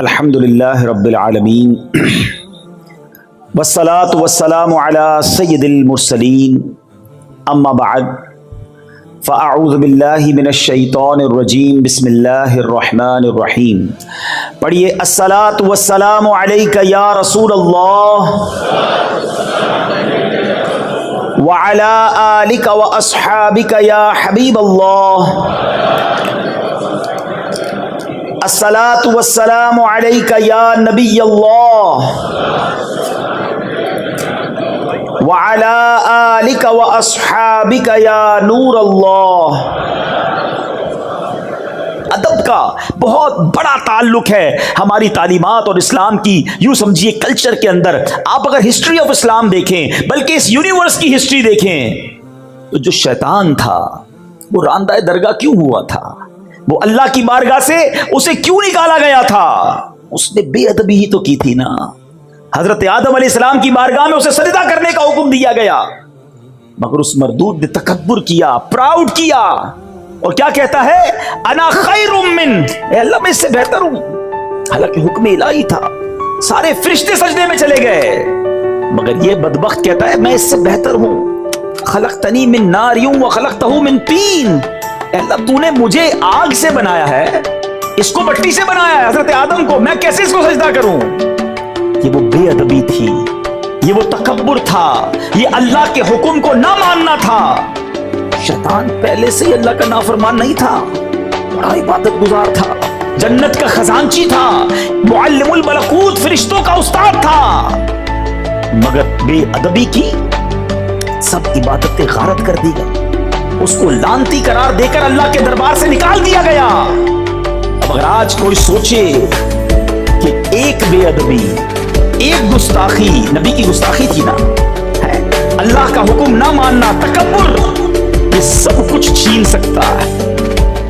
الحمدللہ رب العالمین والصلاة والسلام علی سید المرسلین اما بعد فاعوذ باللہ من الشیطان الرجیم بسم اللہ الرحمن الرحیم. پڑھیے الصلاة والسلام علیک یا رسول اللہ وعلی آلک واصحابک یا حبیب اللہ. الصلاۃ والسلام علیک یا نبی اللہ وعلی آلک واصحابک یا نور اللہ. ادب کا بہت بڑا تعلق ہے ہماری تعلیمات اور اسلام کی یوں سمجھیے کلچر کے اندر. آپ اگر ہسٹری آف اسلام دیکھیں بلکہ اس یونیورس کی ہسٹری دیکھیں تو جو شیطان تھا وہ راندہ درگاہ کیوں ہوا تھا؟ وہ اللہ کی بارگاہ سے اسے کیوں نکالا گیا تھا؟ اس نے بے ادبی ہی تو کی تھی نا. حضرت آدم علیہ السلام کی بارگاہ میں اسے سجدہ کرنے کا حکم دیا گیا مگر اس مردود نے تکبر کیا، پراؤڈ کیا اور کیا کہتا ہے؟ انا خیر من، اے اللہ میں اس سے بہتر ہوں. حالانکہ حکم الہی تھا، سارے فرشتے سجدے میں چلے گئے مگر یہ بدبخت کہتا ہے میں اس سے بہتر ہوں. خلقتنی من نار وخلقتہ من طین، اے اللہ تو نے مجھے آگ سے بنایا ہے، اس کو مٹی سے بنایا ہے، حضرت آدم کو، میں کیسے اس کو سجدہ کروں؟ یہ وہ بے ادبی تھی، یہ وہ تکبر تھا، یہ اللہ کے حکم کو نہ ماننا تھا. شیطان پہلے سے ہی اللہ کا نافرمان نہیں تھا، بڑا عبادت گزار تھا، جنت کا خزانچی تھا، معلم الملکوت، فرشتوں کا استاد تھا، مگر بے ادبی کی سب عبادتیں غارت کر دی گئی. اس کو لعنتی قرار دے کر اللہ کے دربار سے نکال دیا گیا. اب اگر آج کوئی سوچے کہ ایک بے ادبی، ایک گستاخی، نبی کی گستاخی تھی نا، اللہ کا حکم نہ ماننا، تکبر، یہ سب کچھ چھین سکتا ہے.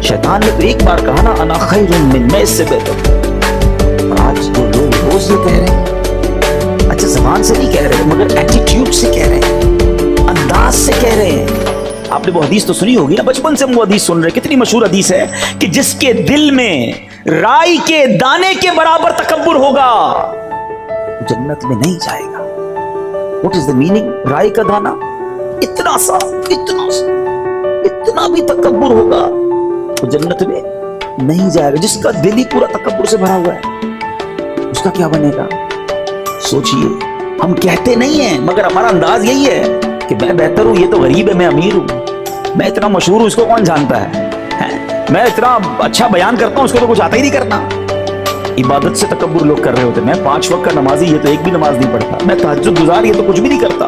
شیطان نے تو ایک بار کہا نا انا خیر من، میں اس سے بہتر ہوں. اور آج جو لوگ روز یہ کہہ رہے ہیں، اچھا زبان سے نہیں کہہ رہے مگر ایٹیٹیوڈ سے کہہ رہے ہیں، انداز سے کہہ رہے ہیں. آپ نے وہ حدیث تو سنی ہوگی نا، بچپن سے ہم وہ حدیث سن رہے ہیں، کتنی مشہور حدیث ہے کہ جس کے دل میں رائی کے دانے کے برابر تکبر ہوگا جنت میں نہیں جائے گا. What is the meaning؟ رائی کا دانا اتنا سا اتنا بھی تکبر ہوگا تو جنت میں نہیں جائے گا. جس کا دل ہی پورا تکبر سے بھرا ہوا ہے اس کا کیا بنے گا؟ سوچئے. ہم کہتے نہیں ہیں مگر ہمارا انداز یہی ہے کہ میں بہتر ہوں، یہ تو غریب ہے، میں امیر ہوں، میں اتنا مشہور ہوں، اس کو کون جانتا ہے، میں اتنا اچھا بیان کرتا ہوں، اس کو تو کچھ آتا ہی نہیں کرنا. عبادت سے تکبر لوگ کر رہے ہوتے، میں 5 وقت کا نمازی، یہ تو ایک بھی نماز نہیں پڑھتا، میں تہجد گزار، یہ تو کچھ بھی نہیں کرتا.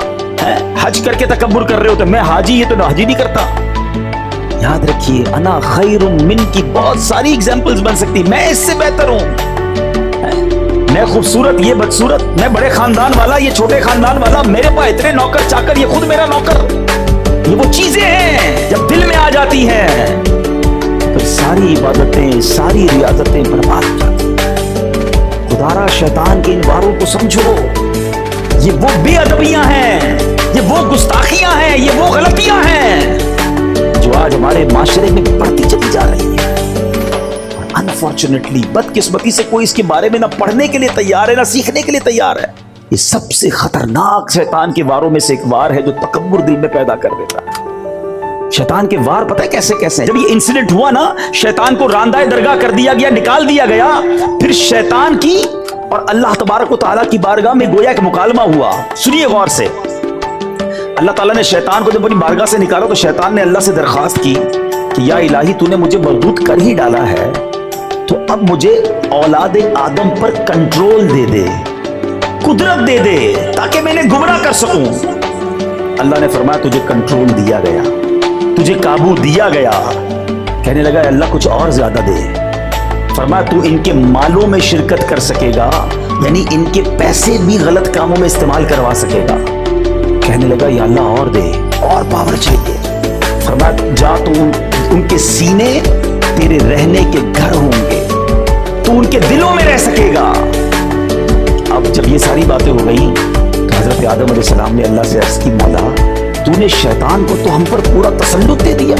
حج کر کے تکبر کر رہے ہوتے، میں حاجی، یہ تو حج ہی نہیں کرتا. یاد رکھیے انا خیر من کی بہت ساری ایگزامپلز بن سکتی. میں اس سے بہتر ہوں، میں خوبصورت، یہ بدصورت، میں بڑے خاندان والا، یہ چھوٹے خاندان والا، میرے پاس اتنے نوکر چاکر، یہ خود میرا نوکر. یہ وہ چیزیں ہیں جب دل میں آ جاتی ہیں تو ساری عبادتیں، ساری ریاضتیں برباد ہو جاتی ہیں. خدارا شیطان کے ان واروں کو سمجھو، یہ وہ بے ادبیاں ہیں، یہ وہ گستاخیاں ہیں، یہ وہ غلطیاں ہیں جو آج ہمارے معاشرے میں بڑھتی چلی جا رہی ہیں. انفارچونیٹلی، بدقسمتی سے کوئی اس کے بارے میں نہ پڑھنے کے لیے تیار ہے نہ سیکھنے کے لیے تیار ہے. یہ سب سے خطرناک شیطان کے واروں میں سے ایک وار ہے جو تکبر دل میں پیدا کر دیتا ہے. شیطان کے وار پتہ ہے کیسے کیسے ہیں؟ جب یہ انسیڈنٹ ہوا نا، شیطان کو راندہ درگاہ کر دیا گیا، نکال دیا گیا، پھر شیطان کی اور اللہ تبارک و تعالیٰ کی بارگاہ میں گویا کہ مکالمہ ہوا. سنیے غور سے. اللہ تعالیٰ نے شیطان کو جب اپنی بارگاہ سے نکالا تو شیطان نے اللہ سے درخواست کی کہ یا الہی تو نے مجھے مردود کر ہی ڈالا ہے تو اب مجھے اولاد آدم پر کنٹرول دے دے، قدرت دے دے تاکہ میں انہیں گمراہ کر سکوں. اللہ نے فرمایا تجھے کنٹرول دیا گیا، تجھے قابو دیا گیا. کہنے لگا اللہ کچھ اور زیادہ دے. فرمایا تو ان کے مالوں میں شرکت کر سکے گا، یعنی ان کے پیسے بھی غلط کاموں میں استعمال کروا سکے گا. کہنے لگا یا اللہ اور دے، اور پاور چاہیے. فرمایا جا تو ان کے سینے تیرے رہنے کے گھر ہوں گے، تو ان کے دلوں میں رہ سکے گا. اب جب یہ ساری باتیں ہو گئیں تو حضرت آدم علیہ السلام نے اللہ سے عرض کی مولا تو نے شیطان کو تو ہم پر پورا تسلط دے دیا،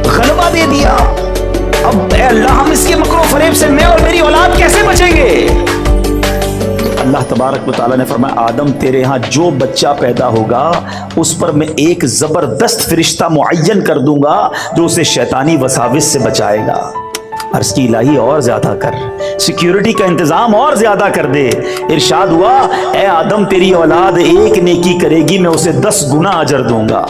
غلبہ دے دیا، اب اے اللہ ہم اس کے مکر و فریب سے میں اور میری اولاد کیسے بچیں گے؟ اللہ تبارک و تعالیٰ نے فرمایا آدم تیرے ہاں جو بچہ پیدا ہوگا اس پر میں ایک زبردست فرشتہ معین کر دوں گا جو اسے شیطانی وساوس سے بچائے گا۔ عرض کی الہی اور زیادہ کر، سیکیورٹی کا انتظام اور زیادہ کر دے۔ ارشاد ہوا اے آدم تیری اولاد ایک نیکی کرے گی میں اسے 10 گنا اجر دوں گا۔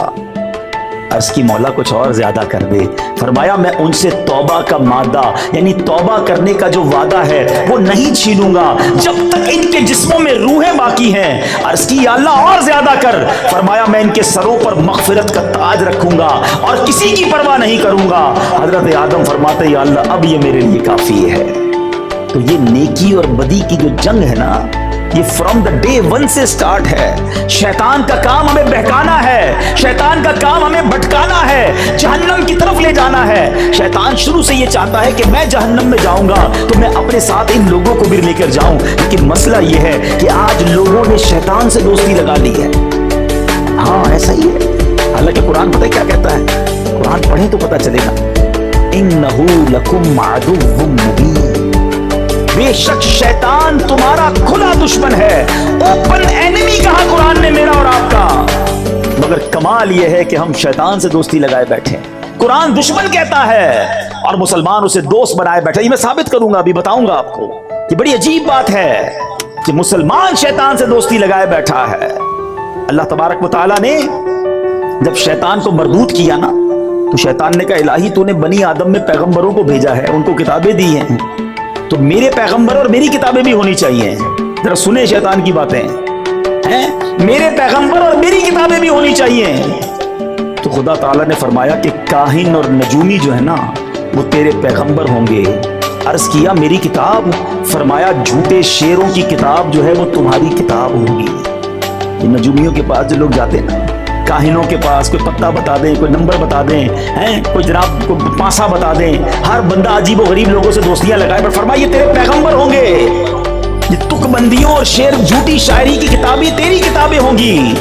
عرض کی مولا کچھ اور زیادہ کر دے۔ فرمایا میں ان سے توبہ کا مادہ یعنی توبہ کرنے کا جو وعدہ ہے وہ نہیں چھینوں گا جب تک ان کے جسموں میں روحیں باقی ہیں۔ عرض کی یا اللہ اور زیادہ کر۔ فرمایا میں ان کے سروں پر مغفرت کا تاج رکھوں گا اور کسی کی پرواہ نہیں کروں گا۔ حضرت آدم فرماتے یا اللہ اب یہ میرے لیے کافی ہے۔ تو یہ نیکی اور بدی کی جو جنگ ہے نا یہ فرام دا ڈے ون سے سٹارٹ ہے۔ شیطان کا کام ہمیں بہکانا ہے، شیطان کا کام ہمیں بھٹکانا ہے، جہنم کی طرف لے جانا ہے۔ شیطان شروع سے یہ چاہتا ہے کہ میں جہنم میں جاؤں گا تو میں اپنے ساتھ ان لوگوں کو بھی لے کر جاؤں، لیکن مسئلہ یہ ہے کہ آج لوگوں نے شیطان سے دوستی لگا لی ہے۔ ہاں ایسا ہی ہے، حالانکہ قرآن پتہ کیا کہتا ہے؟ قرآن پڑھیں تو پتہ چلے گا۔ انہ لکم عدو مبین، بے شک شیطان تمہارا کھلا دشمن ہے، اوپن اینیمی کہا قرآن نے میرا اور آپ کا۔ مگر کمال یہ ہے کہ ہم شیطان سے دوستی لگائے بیٹھے، قرآن دشمن کہتا ہے اور مسلمان اسے دوست بنائے بیٹھے۔ یہ میں ثابت کروں گا، ابھی بتاؤں گا آپ کو۔ یہ بڑی عجیب بات ہے کہ مسلمان شیطان سے دوستی لگائے بیٹھا ہے۔ اللہ تبارک و تعالیٰ نے جب شیطان کو مردود کیا نا تو شیطان نے کہا الہی تو نے بنی آدم میں پیغمبروں کو بھیجا ہے، ان کو کتابیں دی ہیں، تو میرے پیغمبر اور میری کتابیں بھی ہونی چاہیے۔ ذرا سنیں شیطان کی باتیں ہیں، میرے پیغمبر اور میری کتابیں بھی ہونی چاہیے۔ تو خدا تعالیٰ نے فرمایا کہ کاہن اور نجومی جو ہے نا وہ تیرے پیغمبر ہوں گے۔ عرض کیا میری کتاب؟ فرمایا جھوٹے شیروں کی کتاب جو ہے وہ تمہاری کتاب ہوگی۔ یہ نجومیوں کے پاس جو لوگ جاتے ہیں نا، کاہنوں کے پاس کوئی پتہ بتا دیں، کوئی نمبر بتا دیں، کوئی جناب کو پاسا بتا دیں، ہر بندہ عجیب و غریب لوگوں سے دوستیاں لگائے، پر فرمایا یہ تیرے پیغمبر ہوں گے۔ یہ تک بندیوں اور شعر جھوٹی شاعری کی کتابیں تیری کتابیں ہوں گی۔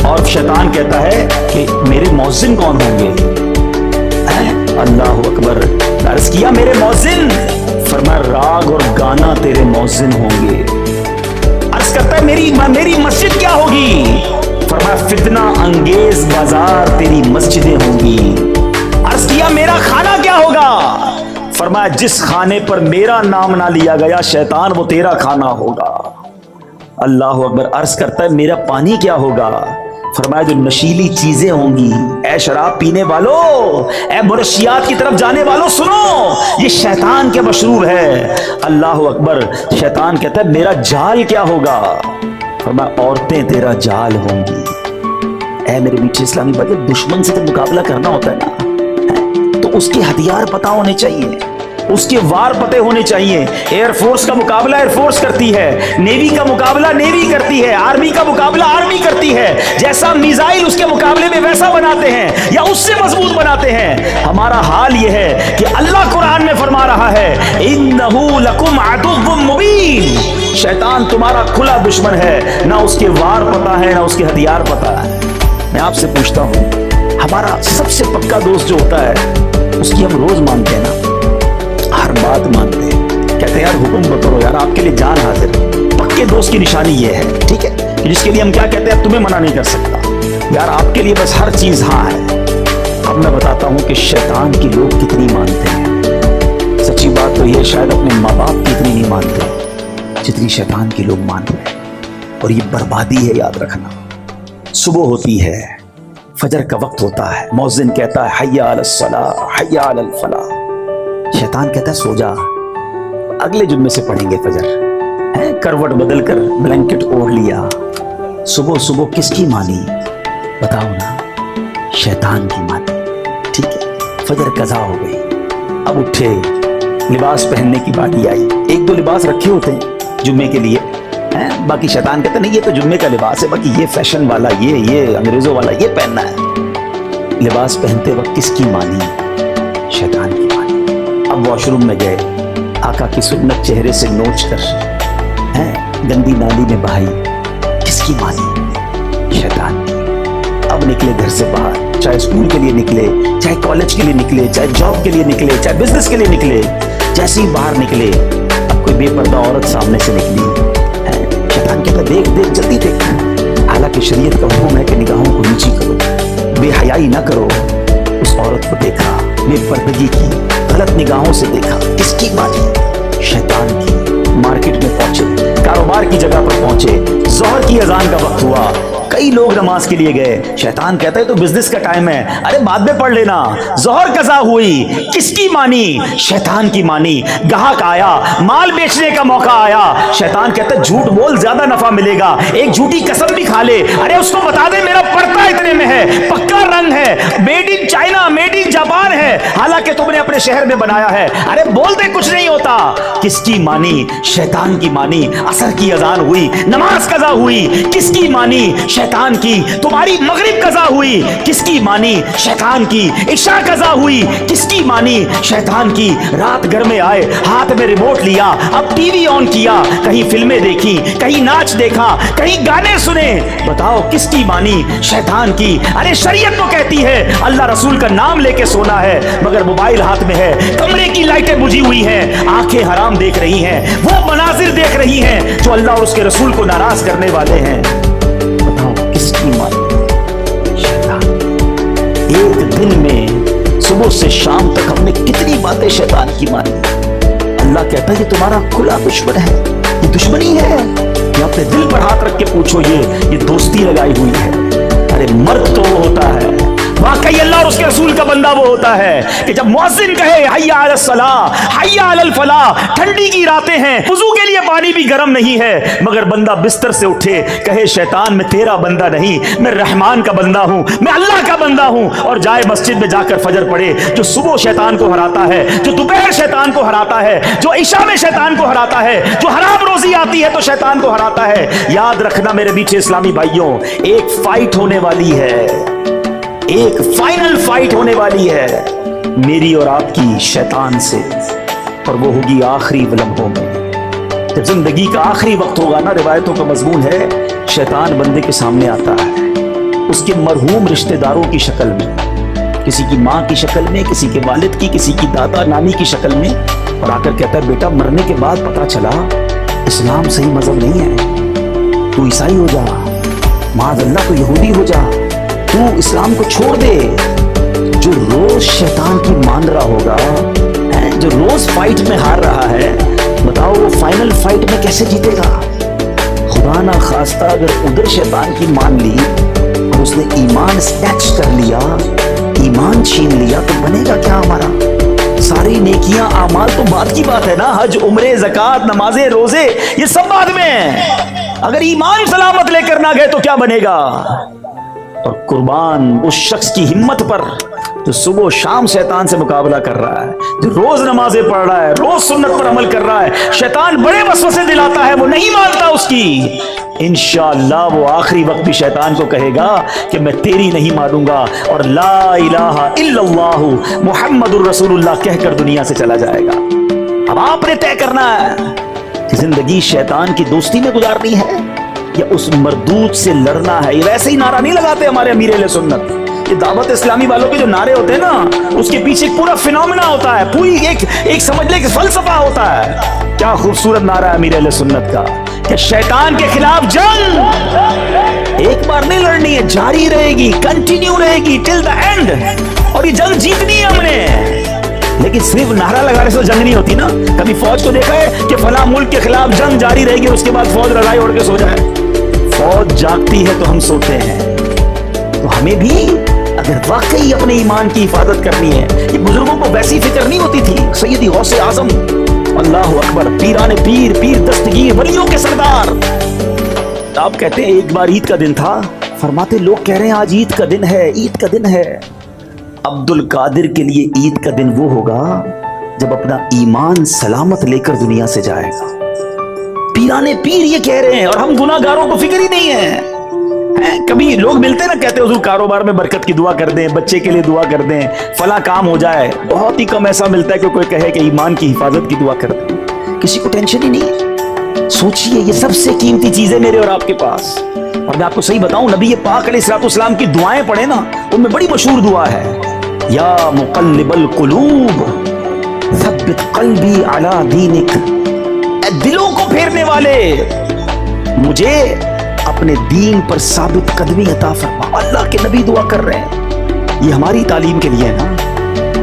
اور شیطان کہتا ہے کہ میرے مؤذن کون ہوں گے؟ اللہ اکبر۔ عرض کیا میرے مؤذن؟ فرمایا راگ اور گانا تیرے مؤذن ہوں گے۔ عرض کرتا ہے میری مسجد کیا ہوگی؟ فرمایا فتنہ انگیز بازار تیری مسجدیں ہوں گی۔ عرض کیا میرا کھانا کیا ہوگا؟ فرمایا جس کھانے پر میرا نام نہ لیا گیا شیطان وہ تیرا کھانا ہوگا۔ اللہ اکبر۔ عرض کرتا ہے میرا پانی کیا ہوگا؟ فرمایا جو نشیلی چیزیں ہوں گی، اے شراب پینے والوں، اے منشیات کی طرف جانے والوں سنو، یہ شیطان کے مشروب ہے۔ اللہ اکبر۔ شیطان کہتا ہے میرا جال کیا ہوگا؟ فرمایا عورتیں تیرا جال ہوں گی۔ اے میرے میٹھے اسلامی بھائی، دشمن سے تو مقابلہ کرنا ہوتا ہے نا تو اس کے ہتھیار پتہ ہونے چاہیے، اس کے وار پتے ہونے چاہیے۔ ایئر فورس کا مقابلہ ایئر فورس کرتی ہے، نیوی کا مقابلہ نیوی کرتی ہے، آرمی کا مقابلہ آرمی کرتی ہے۔ جیسا میزائل اس کے مقابلے میں ویسا بناتے ہیں یا اس سے مضبوط بناتے ہیں۔ ہمارا حال یہ ہے کہ اللہ قرآن میں فرما رہا ہے انہ لکم عدو مبین، شیطان تمہارا کھلا دشمن ہے، نہ اس کے وار پتہ ہے نہ اس کے ہتھیار پتہ ہے۔ میں آپ سے پوچھتا ہوں ہمارا سب سے پکا دوست جو ہوتا ہے اس کی ہم روز مانتے ہیں نا، ہر بات مانتے ہیں، کہتے ہیں یار حکم بکرو یار آپ کے لیے جان حاضر۔ پکے دوست کی نشانی یہ ہے، ٹھیک ہے، جس کے لیے ہم کیا کہتے ہیں تمہیں منع نہیں کر سکتا یار، آپ کے لیے بس ہر چیز ہاں ہے۔ اب میں بتاتا ہوں کہ شیطان کی لوگ کتنی مانتے ہیں۔ سچی بات تو یہ شاید اپنے ماں باپ کی اتنی نہیں مانتے جتنی شیطان کی لوگ مان رہے ہیں، اور یہ بربادی ہے، یاد رکھنا۔ صبح ہوتی ہے، فجر کا وقت ہوتا ہے، مؤذن کہتا ہے حی علی الصلاۃ حی علی الفلاح، شیطان کہتا ہے سو جا، اگلے جمعے سے پڑھیں گے فجر۔ کروٹ بدل کر بلینکٹ اوڑھ لیا، صبح صبح کس کی مانی؟ بتاؤ نا، شیطان کی مانی۔ ٹھیک ہے، فجر قضا ہو گئی، اب اٹھے، لباس پہننے کی باری آئی، ایک دو لباس رکھے ہوتے ہیں جمعے کے لیے، باقی شیطان کہتا نہیں یہ تو جمعے کا لباس ہے، باقی یہ فیشن والا، یہ انگریزوں والا یہ پہننا ہے۔ لباس پہنتے وقت کس کی مانی؟ شیطان کی مانی۔ اب واش روم میں گئے، آقا کی سنت چہرے سے نوچ کر گندی نالی میں بہائی، کس کی مانی؟ شیطان کی۔ اب نکلے گھر سے باہر، چاہے اسکول کے لیے نکلے، چاہے کالج کے لیے نکلے، چاہے جاب کے لیے نکلے، چاہے بزنس کے لیے نکلے، جیسے ہی باہر نکلے اب کوئی بے پردہ عورت سامنے سے نکلی، شیطان کہتا ہے دیکھ دیکھ جلدی دیکھ، حالانکہ شریعت کا حکم ہے کہ نگاہوں کو نیچی کرو، بے حیائی نہ کرو۔ اس عورت کو دیکھا، بے پردگی کی، غلط نگاہوں سے دیکھا، کس کی مانی؟ شیطان کی۔ مارکیٹ میں پہنچے، کاروبار کی جگہ پر پہنچے، ظہر کی اذان کا وقت ہوا، کئی لوگ نماز کے لیے گئے، شیطان کہتا ہے تو بزنس کا ٹائم ہے، ارے بعد میں پڑھ لینا۔ ظہر قضا ہوئی، کس کی مانی؟ شیطان کی مانی۔ گاہک آیا، مال بیچنے کا موقع آیا، شیطان کہتا ہے جھوٹ بول زیادہ نفع ملے گا، ایک جھوٹی قسم بھی کھا لے، ارے اس کو بتا دے میرا پڑتا اتنے میں ہے، پکا رنگ ہے، made in China, made in Japan ہے، حالانکہ تم نے اپنے شہر میں بنایا ہے، ارے بول دے کچھ نہیں ہوتا۔ کس کی مانی؟ شیطان کی مانی۔ عصر کی اذان ہوئی، نماز قضا ہوئی، کس کی مانی؟ شیطان کی۔ تمہاری مغرب قضا ہوئی، کس کی مانی؟ شیطان کی۔ عشاء قضا ہوئی، کس کی مانی؟ شیطان کی۔ رات گھر میں آئے، ہاتھ میں ریموٹ لیا، اب ٹی وی آن کیا، کہیں فلمیں دیکھی، کہیں ناچ دیکھا، کہیں گانے سنے، بتاؤ کس کی مانی؟ شیطان کی۔ ارے شریعت تو کہتی ہے اللہ رسول کا نام لے کے سونا ہے، مگر موبائل ہاتھ میں ہے، کمرے کی لائٹیں بجھی ہوئی ہیں، آنکھیں حرام دیکھ رہی ہیں، وہ مناظر دیکھ رہی ہیں جو اللہ اور اس کے رسول کو ناراض کرنے والے ہیں، بتاؤ کس کی مانی؟ شیطان۔ ایک دن میں صبح سے شام تک ہم نے کتنی باتیں شیطان کی مانی۔ اللہ کہتا ہے یہ تمہارا کھلا دشمن ہے، یہ دشمنی ہے، یہ اپنے دل پر ہاتھ رکھ کے پوچھو، یہ دوستی لگائی ہوئی ہے۔ ارے مرد تو وہ ہوتا ہے، واقعی اللہ اور اس کے رسول کا بندہ وہ ہوتا ہے کہ جب مؤذن کہے حی علی الصلاۃ، حی علی الفلاح، ٹھنڈی کی راتیں ہیں، وضو کے لیے پانی بھی گرم نہیں ہے، مگر بندہ بستر سے اٹھے کہے شیطان میں تیرا بندہ نہیں، میں رحمان کا بندہ ہوں، میں اللہ کا بندہ ہوں، اور جائے مسجد میں جا کر فجر پڑھے، جو صبح شیطان کو ہراتا ہے، جو دوپہر شیطان کو ہراتا ہے، جو عشاء میں شیطان کو ہراتا ہے، جو حرام روزی آتی ہے تو شیطان کو ہراتا ہے۔ یاد رکھنا میرے میٹھے اسلامی بھائیوں، ایک فائٹ ہونے والی ہے، ایک فائنل فائٹ ہونے والی ہے میری اور آپ کی شیطان سے، اور وہ ہوگی آخری لمحوں میں، جب زندگی کا آخری وقت ہوگا نا۔ روایتوں کا مضمون ہے شیطان بندے کے سامنے آتا ہے اس کے مرحوم رشتہ داروں کی شکل میں، کسی کی ماں کی شکل میں، کسی کے والد کی، کسی کی دادا نانی کی شکل میں، اور آ کر کہتا ہے بیٹا مرنے کے بعد پتا چلا اسلام صحیح مذہب نہیں ہے، تو عیسائی ہو جا، معاذ اللہ تو یہودی ہو جا، تو اسلام کو چھوڑ دے۔ جو روز شیطان کی مان رہا ہوگا، جو روز فائٹ میں ہار رہا ہے، بتاؤ وہ فائنل فائٹ میں کیسے جیتے گا؟ خدا نہ خواستہ اگر ادھر شیطان کی مان لی اور اس نے ایمان سنیچ کر لیا، ایمان چھین لیا، تو بنے گا کیا ہمارا؟ ساری نیکیاں اعمال تو بعد کی بات ہے نا، حج، عمرے، زکوٰۃ، نمازیں، روزے، یہ سب بعد میں ہیں، اگر ایمان سلامت لے کر نہ گئے تو کیا بنے گا؟ اور قربان اس شخص کی ہمت پر جو صبح و شام شیطان سے مقابلہ کر رہا ہے، جو روز نمازیں پڑھ رہا ہے، روز سنت پر عمل کر رہا ہے، شیطان بڑے وسوسے دلاتا ہے، وہ نہیں مانتا اس کی، انشاءاللہ وہ آخری وقت بھی شیطان کو کہے گا کہ میں تیری نہیں مانوں گا، اور لا الہ الا اللہ محمد الرسول اللہ کہہ کر دنیا سے چلا جائے گا۔ اب آپ نے طے کرنا ہے کہ زندگی شیطان کی دوستی میں گزارنی ہے یا اس مردود سے لڑنا ہے۔ یہ ویسے ہی نعرہ نہیں لگاتے ہمارے امیر اہل سنت، یہ دعوت اسلامی والوں کے جو نعرے ہوتے ہیں نا، اس کے پیچھے ایک پورا فینومینا ہوتا ہے، پوری ایک سمجھ لے کہ فلسفہ ہوتا ہے۔ کیا خوبصورت نعرہ ہے امیر اہل سنت کا کہ شیطان کے خلاف جنگ ایک بار نہیں لڑنی ہے، جاری رہے گی، کنٹینیو رہے گی ٹل دا اینڈ، اور یہ جنگ جیتنی ہے ہم نے۔ لیکن صرف نعرہ لگانے سے جنگ نہیں ہوتی نا۔ کبھی فوج کو دیکھا ہے کہ فلاں ملک کے خلاف جنگ جاری رہے گی، اس کے بعد فوج رضائی اوڑھ کے سو جائے؟ فوج جاگتی ہے تو ہم سوتے ہیں۔ تو ہمیں بھی اگر واقعی اپنے ایمان کی حفاظت کرنی ہے، یہ بزرگوں کو ویسی فکر نہیں ہوتی تھی، سیدی غوث اعظم، اللہ اکبر، پیران پیر، پیر دستگیر، ولیوں کے سردار۔ آپ کہتے ہیں ایک بار عید کا دن تھا، فرماتے لوگ کہہ رہے ہیں آج عید کا دن ہے، عید کا دن ہے۔ عبد القادر کے لیے عید کا دن وہ ہوگا جب اپنا ایمان سلامت لے کر دنیا سے جائے گا۔ پیرانے پیر یہ کہہ رہے ہیں، اور ہم گناہ گاروں کو فکر ہی نہیں ہے۔ کبھی لوگ ملتے نا، کہتے حضور کاروبار میں برکت کی دعا کر دیں، بچے کے لیے دعا کر دیں، فلاں کام ہو جائے۔ بہت ہی کم ایسا ملتا ہے کہ کوئی کہے کہ ایمان کی حفاظت کی دعا کر دیں۔ کسی کو ٹینشن ہی نہیں۔ سوچئے یہ سب سے قیمتی چیزیں میرے اور آپ کے پاس، اور میں آپ کو صحیح بتاؤں، نبی پاک علیہ الصلوۃ والسلام کی دعائیں پڑھیں نا، ان میں بڑی مشہور دعا ہے، یا مقلب القلوب ثبت قلبی علی دینک، اے دلوں کو پھیرنے والے مجھے اپنے دین پر ثابت قدمی عطا فرما۔ اللہ کے نبی دعا کر رہے ہیں، یہ ہماری تعلیم کے لیے ہے نا۔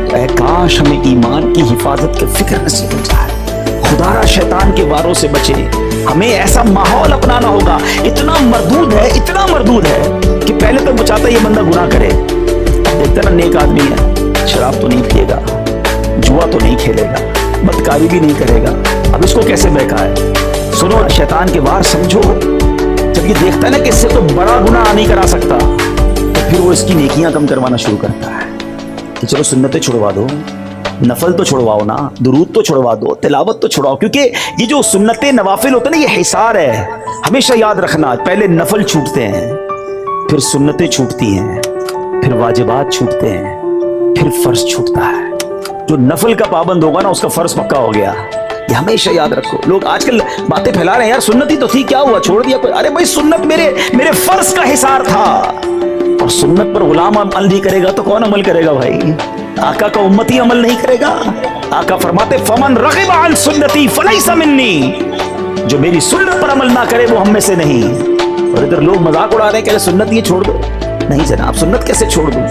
تو اے کاش ہمیں ایمان کی حفاظت کی فکر نصیب ہو جائے، خدا را شیطان کے واروں سے بچے۔ ہمیں ایسا ماحول اپنانا ہوگا، اتنا مردود ہے، اتنا مردود ہے کہ پہلے تو وہ چاہتا ہے یہ بندہ گناہ کرے، اب دیکھتا نا نیک آدمی ہے، شراب تو نہیں پیے گا، جوا تو نہیں کھیلے گا، بدکاری بھی نہیں کرے گا، اب اس کو کیسے بہکائے۔ سنو، شیطان کے وار سمجھو، جب یہ دیکھتا ہے نا کہ اس سے تو بڑا گناہ نہیں کرا سکتا، تو پھر وہ اس کی نیکیاں کم کروانا شروع کرتا ہے کہ چلو سنتیں چھڑوا دو، نفل تو چھڑواؤ نا، درود تو چھڑوا دو، تلاوت تو چھڑواؤ، کیونکہ یہ جو سنتیں نوافل ہوتے ہیں نا، یہ حصار ہے۔ ہمیشہ یاد رکھنا، پہلے نفل چھوٹتے ہیں، پھر سنتیں چھوٹتی ہیں، پھر واجبات چھوٹتے ہیں، پھر فرض چھوٹتا ہے۔ جو نفل کا پابند ہوگا نا، اس کا فرض پکا ہو گیا، یہ ہمیشہ یاد رکھو۔ لوگ آج کل باتیں پھیلا رہے ہیں، یار سنت ہی تو تھی، کیا ہوا چھوڑ دیا کوئی؟ ارے بھائی سنت میرے فرض کا حصار تھا، اور سنت پر غلام عمل نہیں کرے گا تو کون عمل کرے گا بھائی؟ آقا کا امتی عمل نہیں کرے گا؟ آقا فرماتے فمن رغب عن سنتی فلیس منی، جو میری سنت پر عمل نہ کرے وہ ہم میں سے نہیں۔ اور ادھر لوگ مذاق اڑا رہے ہیں کہ سنت یہ چھوڑ دو، نہیں جناب، سنت کیسے چھوڑ دوں؟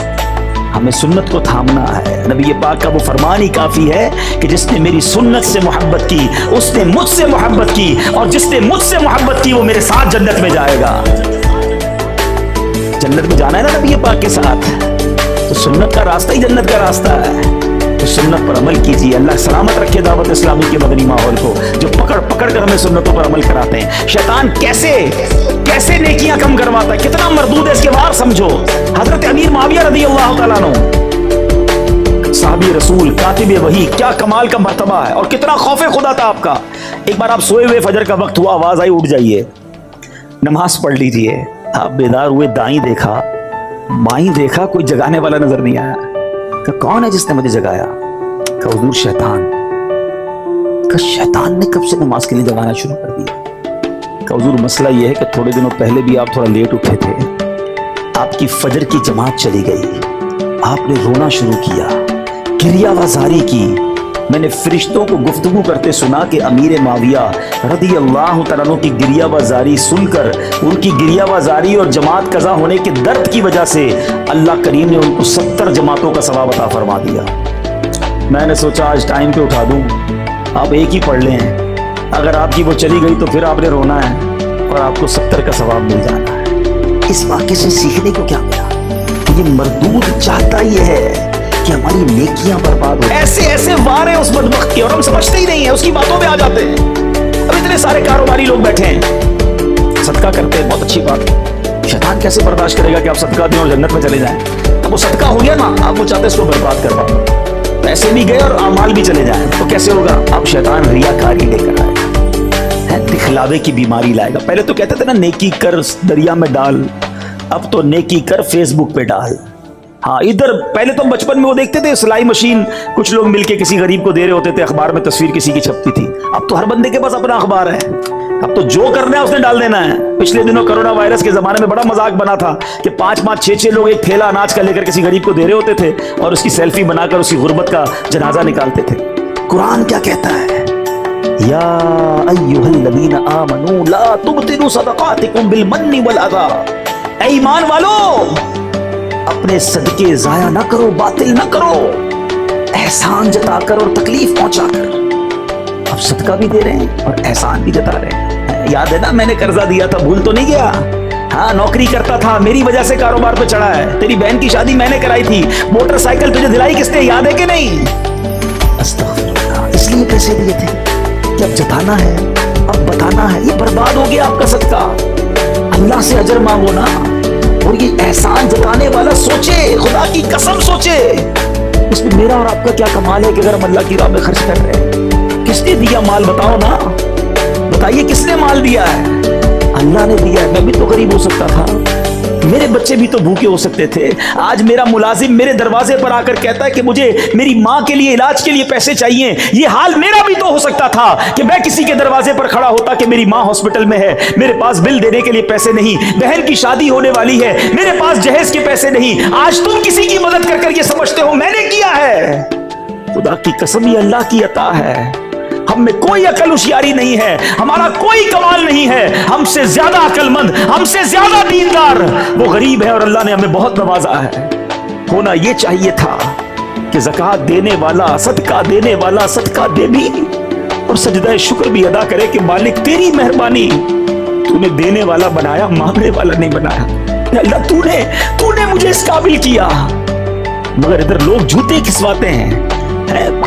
ہمیں سنت کو تھامنا ہے۔ نبی پاک کا وہ فرمان ہی کافی ہے کہ جس نے میری سنت سے محبت کی اس نے مجھ سے محبت کی، اور جس نے مجھ سے محبت کی وہ میرے ساتھ جنت میں جائے گا۔ جنت میں جانا ہے نا نبی پاک کے ساتھ، تو سنت کا راستہ ہی جنت کا راستہ ہے۔ تو سنت پر عمل کیجیے۔ اللہ سلامت رکھے دعوت اسلامی کے مدنی ماحول کو، جو پکڑ کر ہمیں سنتوں پر عمل کراتے ہیں۔ شیطان کیسے نیکیاں کم کرواتا ہے، کتنا مردود ہے، اس کے وار سمجھو۔ حضرت امیر معاویہ رضی اللہ تعالیٰ عنہ، صحابی رسول، کاتب وحی، کیا کمال کا مرتبہ ہے، اور کتنا خوف خدا تھا آپ کا۔ ایک بار آپ سوئے ہوئے، فجر کا وقت ہوا، آواز آئی اٹھ جائیے، نماز پڑھ لیجئے۔ آپ بیدار ہوئے، دائیں دیکھا، بائیں دیکھا، کوئی جگانے والا نظر نہیں آیا۔ کہ کون ہے جس نے مجھے جگایا؟ کہ حضور شیطان۔ کہ شیطان نے کب سے نماز کے لیے جگانا شروع کر دیا؟ کہ حضور مسئلہ یہ ہے کہ تھوڑے دنوں پہلے بھی آپ تھوڑا لیٹ اٹھے تھے، آپ کی فجر کی جماعت چلی گئی، آپ نے رونا شروع کیا، گریہ وزاری کی۔ میں نے فرشتوں کو گفتگو کرتے سنا کہ امیر معاویہ رضی اللہ تعالیٰ عنہ کی گریہ وزاری سن کر، ان کی گریہ وزاری اور جماعت قضا ہونے کے درد کی وجہ سے اللہ کریم نے ان کو 70 جماعتوں کا ثواب عطا فرما دیا۔ میں نے سوچا آج ٹائم پہ اٹھا دوں، آپ ایک ہی پڑھ لیں، اگر آپ کی وہ چلی گئی تو پھر آپ نے رونا ہے اور آپ کو 70 کا ثواب مل جانا ہے۔ اس واقعے سے سیکھنے کو کیا ملا؟ یہ مردود چاہتا یہ ہے کہ ہماری نیکیاں برباد ہو۔ ایسے وار ہیں اس بدبخت کے، اور ہم سمجھتے ہی نہیں ہیں، اس کی باتوں میں آ جاتے ہیں۔ اب اتنے سارے کاروباری لوگ بیٹھے ہیں، صدقہ کرتے ہیں، بہت اچھی بات۔ شیطان کیسے برداشت کرے گا کہ آپ صدقہ دیں اور جنت میں چلے جائیں؟ اب وہ صدقہ ہو گیا نا، آپ وہ چاہتے ہیں اس کو برباد کرواؤ، پیسے بھی گئے اور اعمال بھی چلے جائیں، تو کیسے ہوگا؟ اب شیطان ریاکاری لے کر آئے گا، دکھلاوے کی بیماری لائے گا۔ پہلے تو کہتے تھے نا نیکی کر دریا میں ڈال، اب تو نیکی کر فیس بک پہ ڈال۔ ہاں ادھر پہلے تو بچپن میں وہ دیکھتے تھے سلائی مشین، کچھ لوگ مل کے کسی غریب کو دے رہے ہوتے تھے، اخبار میں تصویر کسی کی چھپتی تھی۔ اب تو ہر بندے کے پاس اپنا اخبار ہے، اب تو جو کرنا ہے اس نے ڈال دینا ہے۔ پچھلے دنوں کرونا وائرس کے زمانے میں بڑا مذاق بنا تھا کہ 5 6 لوگ ایک تھیلا اناج کا لے کر کسی غریب کو دے رہے ہوتے تھے اور اس کی سیلفی بنا کر اس کی غربت کا جنازہ نکالتے تھے۔ قرآن کیا کہتا ہے؟ یا ایھا الذین آمنوا لا تبطلوا صدقاتکم بالمن والاذی، اے ایمان والو اپنے صدقے ضائع نہ کرو، باطل نہ کرو، احسان جتا کر اور تکلیف پہنچا کر۔ اب صدقہ بھی دے رہے ہیں اور احسان بھی جتا رہے ہیں۔ یاد ہے نا میں نے قرضہ دیا تھا، بھول تو نہیں گیا؟ ہاں نوکری کرتا تھا، میری وجہ سے کاروبار پہ چڑھا ہے، تیری بہن کی شادی میں نے کرائی تھی، موٹر سائیکل تجھے دلائی کس نے، یاد ہے کہ نہیں؟ استغفراللہ، اس لیے پیسے دیے تھے کہ اب جتانا ہے، اب بتانا ہے۔ یہ برباد ہو گیا آپ کا صدقہ، اللہ سے اجر مانگو نا۔ اور یہ احسان جتانے والا سوچے، خدا کی قسم سوچے، اس میں میرا اور آپ کا کیا کمال ہے کہ اگر ہم اللہ کی راہ میں خرچ کر رہے ہیں؟ کس نے دیا مال؟ بتاؤ نا، بتائیے کس نے مال دیا ہے؟ اللہ نے دیا ہے۔ میں بھی تو غریب ہو سکتا تھا، میرے بچے بھی تو بھوکے ہو سکتے تھے. آج میرا ملازم میرے دروازے پر آ کر کہتا ہے کہ مجھے میری ماں کے لیے علاج کے لیے پیسے چاہیے. یہ حال میرا بھی تو ہو سکتا تھا کہ میں کسی کے دروازے پر کھڑا ہوتا کہ میری ماں ہاسپٹل میں ہے, میرے پاس بل دینے کے لیے پیسے نہیں, بہن کی شادی ہونے والی ہے, میرے پاس جہیز کے پیسے نہیں. آج تم کسی کی مدد کر کر یہ سمجھتے ہو میں نے کیا ہے. خدا کی قسم یہ اللہ کی عطا ہے. ہم میں کوئی عقل ہوشیاری نہیں ہے, ہمارا کوئی کمال نہیں ہے. ہم سے زیادہ عقل مند, ہم سے زیادہ دیندار وہ غریب ہے, اور اللہ نے ہمیں بہت نوازا ہے. ہونا یہ چاہیے تھا کہ زکوٰۃ دینے والا, صدقہ دینے والا صدقہ دے بھی اور سجدہ شکر بھی ادا کرے کہ مالک تیری مہربانی, تو نے دینے والا بنایا, مانگنے والا نہیں بنایا. اللہ تو نے مجھے اس قابل کیا. مگر ادھر لوگ جوتے کھسواتے ہیں,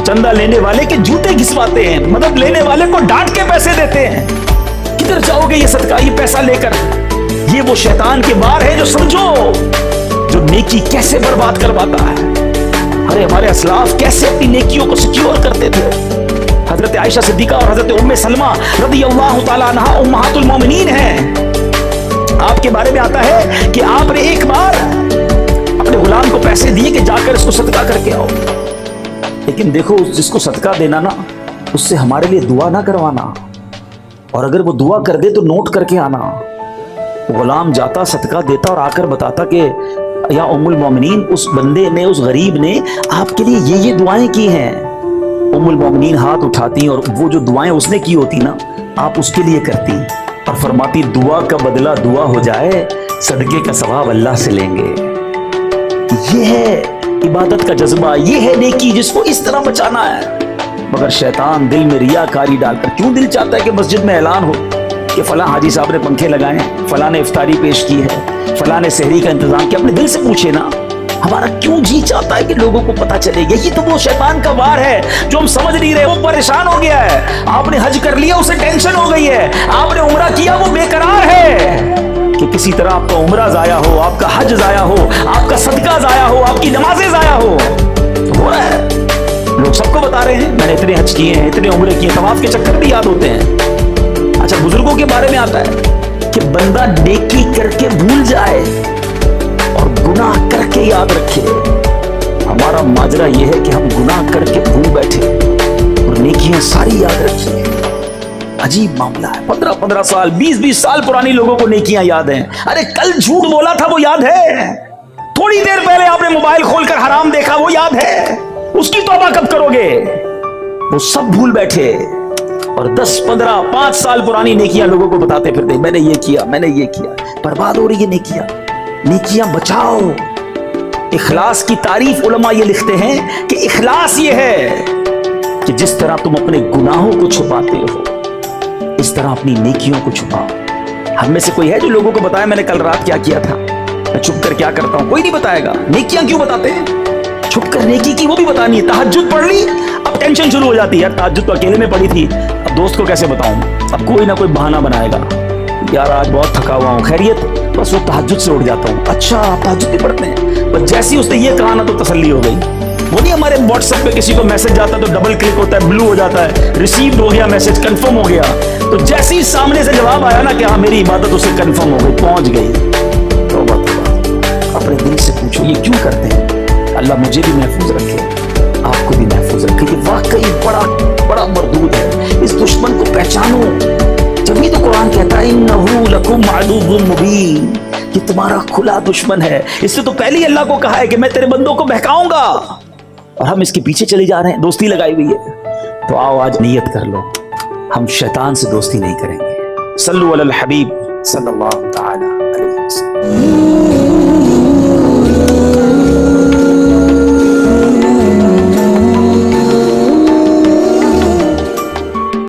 چندہ لینے والے کے جوتے گھسواتے ہیں, مدد لینے والے کو ڈانٹ کے پیسے دیتے ہیں. کدھر جاؤ گے یہ صدقہ, یہ پیسہ لے کر؟ یہ وہ شیطان کے بار ہے جو سمجھو, جو نیکی کیسے برباد کرواتا ہے. ارے ہمارے اسلاف کیسے اپنی نیکیوں کو سیکیور کرتے تھے. حضرت عائشہ صدیقہ اور حضرت ام سلمہ رضی اللہ تعالی عنہا امہات المومنین ہیں. آپ کے بارے میں آتا ہے کہ آپ نے ایک بار اپنے غلام کو پیسے دیے کہ جا کر اس کو صدقہ کر کے آؤ. لیکن دیکھو جس کو صدقہ دینا نا, اس سے ہمارے لیے دعا نہ کروانا, اور اگر وہ دعا کر دے تو نوٹ کر کے آنا. غلام جاتا صدقہ دیتا اور آ کر بتاتا کہ یا ام المومنین اس بندے نے, اس غریب نے آپ کے لیے یہ دعائیں کی ہیں. ام المومنین ہاتھ اٹھاتی اور وہ جو دعائیں اس نے کی ہوتی نا آپ اس کے لیے کرتی اور فرماتی دعا کا بدلہ دعا ہو جائے, صدقے کا ثواب اللہ سے لیں گے. یہ ہے عبادت کا جذبہ, یہ ہے نیکی جس کو اس طرح بچانا ہے. مگر شیطان دل میں ریاکاری ڈال کر, کیوں دل چاہتا ہے کہ مسجد میں اعلان ہو کہ فلاں حاجی صاحب نے پنکھے لگائے ہیں, فلاں نے افطاری پیش کی ہے, فلاں نے سحری کا انتظام کیا. اپنے دل سے پوچھے نا ہمارا کیوں جی چاہتا ہے کہ لوگوں کو پتا چلے. یہی تو وہ شیطان کا وار ہے جو ہم سمجھ نہیں رہے. وہ پریشان ہو گیا ہے, آپ نے حج کر لیا اسے ٹینشن ہو گئی ہے, آپ نے عمرہ کیا وہ بے قرار ہے کہ کسی طرح آپ کا عمرہ ضائع ہو, آپ کا حج ضائع ہو, آپ کا صدقہ ضائع ہو, آپ کی نمازیں ضائع ہو رہا ہے. لوگ سب کو بتا رہے ہیں میں نے اتنے حج کیے ہیں, اتنے عمرے کیے, طواف کے چکر بھی یاد ہوتے ہیں. اچھا بزرگوں کے بارے میں آتا ہے کہ بندہ نیکی کر کے بھول جائے اور گناہ کر کے یاد رکھے. ہمارا ماجرا یہ ہے کہ ہم گناہ کر کے بھول بیٹھے اور نیکیاں ساری یاد رکھیے. عجیب معاملہ ہے. 15 سال 20 سال پرانی لوگوں کو نیکیاں یاد ہیں. ارے کل جھوٹ بولا تھا وہ یاد ہے, تھوڑی دیر پہلے آپ نے موبائل کھول کر حرام دیکھا وہ یاد ہے, اس کی توبہ کب کرو گے؟ وہ سب بھول بیٹھے اور 10 15 5 سال پرانی نیکیاں لوگوں کو بتاتے پھرتے, میں نے یہ کیا, میں نے یہ کیا. برباد ہو رہی ہے نیکیاں. نیکیاں بچاؤ. اخلاص کی تعریف علماء یہ لکھتے ہیں کہ اخلاص یہ ہے کہ جس طرح تم اپنے گناہوں کو چھپاتے ہو اس طرح اپنی نیکیوں کو چھپاؤ. ہم میں سے کوئی ہے جو لوگوں کو بتایا میں نے کل رات کیا کیا تھا, میں چھپ کر کیا کرتا ہوں؟ کوئی نہیں بتائے گا. نیکیاں کیوں بتاتے ہیں؟ چھپ کر نیکی کی وہ بھی بتانی ہے. تہجد پڑھ لی, اب ٹینشن شروع ہو جاتی ہے, یار تہجد تو اکیلے میں پڑھی تھی, اب دوست کو کیسے بتاؤں؟ اب کوئی نہ کوئی بہانہ بنائے گا, یار آج بہت تھکا ہوا ہوں, خیریت؟ بس وہ تہجد سے اٹھ جاتا ہوں. اچھا آپ تہجد بھی پڑھتے ہیں؟ بس جیسی اس نے یہ کہا نا تو تسلی ہو گئی. وہ نہیں ہمارے واٹس ایپ پہ کسی کو میسج جاتا ہے تو ڈبل کلک ہوتا ہے, بلو ہو جاتا ہے, ریسیوڈ ہو گیا میسج, کنفرم ہو گیا. تو جیسے ہی سامنے سے جواب آیا نا کہ ہاں میری عبادت اسے کنفرم ہو گئی, پہنچ گئی. توبہ توبہ. اپنے دل سے پوچھو یہ کیوں کرتے ہیں؟ اللہ مجھے بھی محفوظ رکھے, آپ کو بھی محفوظ رکھے. یہ واقعی بڑا مردود ہے. اس دشمن کو پہچانو. جبھی تو قرآن کہتا ہے انہو لکم عدو مبین, یہ تمہارا کھلا دشمن ہے. اس سے تو پہلے ہی اللہ کو کہا ہے کہ میں تیرے بندوں کو بہکاؤں گا, اور ہم اس کے پیچھے چلے جا رہے ہیں, دوستی لگائی ہوئی ہے. تو آؤ آج نیت کر لو, ہم شیطان سے دوستی نہیں کریں گے. صلو علی الحبیب صلی اللہ تعالی علیہ وسلم.